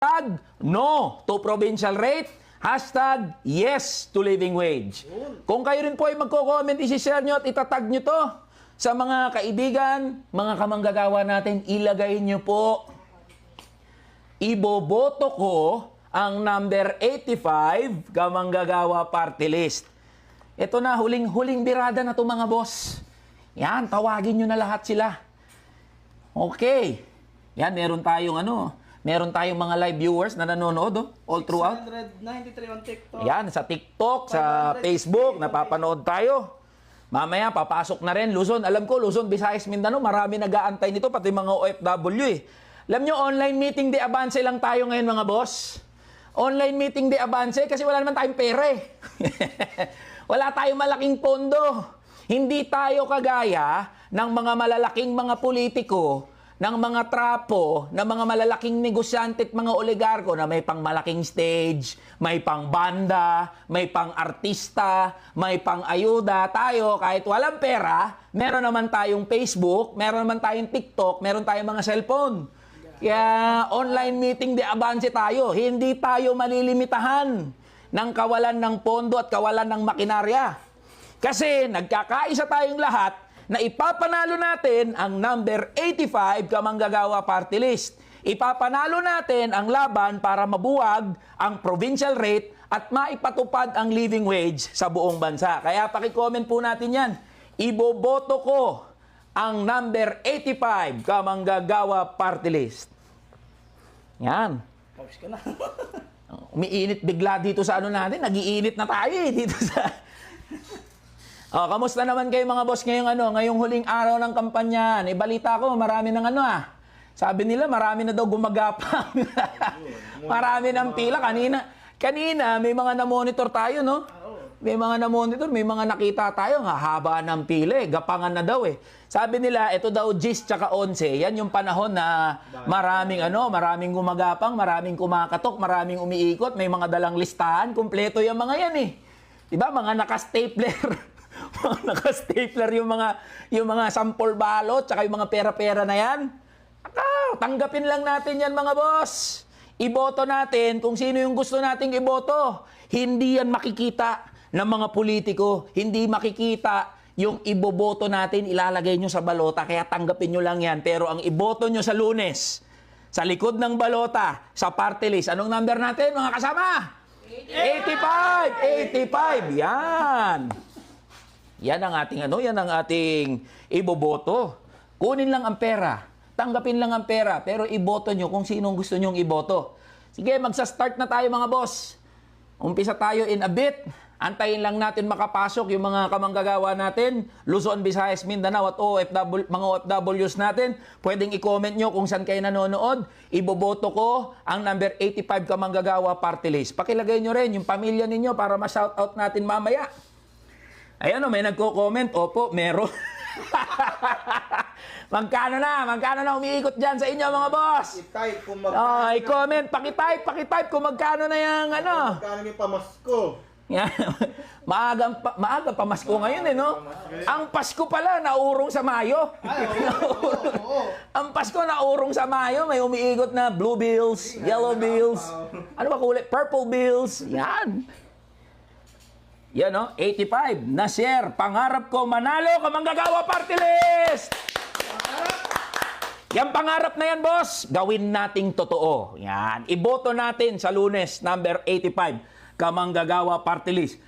Hashtag no to provincial rate. Hashtag yes to living wage. Kung kayo rin po ay magko-comment, isi-share nyo at itatag nyo to sa mga kaibigan, mga kamanggagawa natin, ilagay nyo po. Iboboto ko ang number 85, kamanggagawa party list. Ito na, huling birada na to mga boss. Yan, tawagin nyo na lahat sila. Okay. Yan, meron tayong mga live viewers na nanonood all throughout. 693 on TikTok. Yan, sa TikTok, sa Facebook, napapanood tayo. Mamaya, papasok na rin. Luzon, alam ko, Luzon, Visayas, Mindanao, marami nag-aantay nito, pati mga OFW eh. Alam nyo, online meeting de avance lang tayo ngayon mga boss. Online meeting de avance kasi wala naman tayong pera eh. Wala tayong malaking pondo. Hindi tayo kagaya ng mga malalaking mga politiko, ng mga trapo, ng mga malalaking negosyante at mga oligarko na may pang malaking stage, may pang banda, may pang artista, may pang ayuda. Tayo, kahit walang pera, meron naman tayong Facebook, meron naman tayong TikTok, meron tayong mga cellphone. Kaya online meeting de avance tayo. Hindi tayo malilimitahan ng kawalan ng pondo at kawalan ng makinarya. Kasi nagkakaisa tayong lahat na ipapanalo natin ang number 85 kamanggagawa party list. Ipapanalo natin ang laban para mabuwag ang provincial rate at maipatupad ang living wage sa buong bansa. Kaya paki-comment po natin yan. Iboboto ko ang number 85 kamanggagawa party list. Yan. Pause ka na. Umiinit bigla dito sa ano natin. Nag-iinit na tayo eh dito sa... Oh, kamusta naman kayo mga boss ngayong huling araw ng kampanya? Balita ko, marami ng Sabi nila, marami na daw gumagapang. Marami ng pila. Kanina, may mga na-monitor tayo, no? May mga na-monitor, may mga nakita tayo. Haba ng pila eh. Gapangan na daw eh. Sabi nila, ito daw 10 tsaka 11. Yan yung panahon na maraming gumagapang, maraming kumakatok, maraming umiikot, may mga dalang listahan. Kumpleto yung mga yan eh. Diba? Mga naka-stapler. Naka-stapler yung mga sample balot tsaka yung mga pera-pera na yan. Tanggapin lang natin yan mga boss. Iboto natin kung sino yung gusto nating iboto. Hindi yan makikita ng mga politiko. Hindi makikita yung iboboto natin, ilalagay nyo sa balota. Kaya tanggapin nyo lang yan. Pero ang iboto nyo sa Lunes, sa likod ng balota, sa party list. Anong number natin mga kasama? 85! 85! Yan! Yan ang ating iboboto. Kunin lang ang pera. Tanggapin lang ang pera. Pero iboto nyo kung sinong gusto nyong iboto. Sige, magsa-start na tayo mga boss. Umpisa tayo in a bit. Antayin lang natin makapasok yung mga kamanggagawa natin. Luzon, Visayas, Mindanao at mga OFWs natin. Pwedeng i-comment nyo kung saan kayo nanonood. Iboboto ko ang number 85 kamanggagawa party list. Pakilagay nyo rin yung pamilya ninyo para ma-shoutout natin mamaya. Ayan o, may nagko-comment. Opo, meron. Magkano na umiikot dyan sa inyo mga boss? I-type kung magkano. I-comment, pakitype kung magkano na yung Magkano yung pamasko. Yan. Maaga pamasko ngayon eh, no? Ang Pasko pala, naurong sa Mayo. Ang Pasko, naurong sa Mayo. May umiikot na blue bills, yellow bills. Ano ba kulay? Purple bills. Yan. Yan o, 85 na share. Pangarap ko manalo kamanggagawa party list! Yan pangarap na yan, boss. Gawin nating totoo. Yan. Iboto natin sa Lunes, number 85, kamanggagawa party list.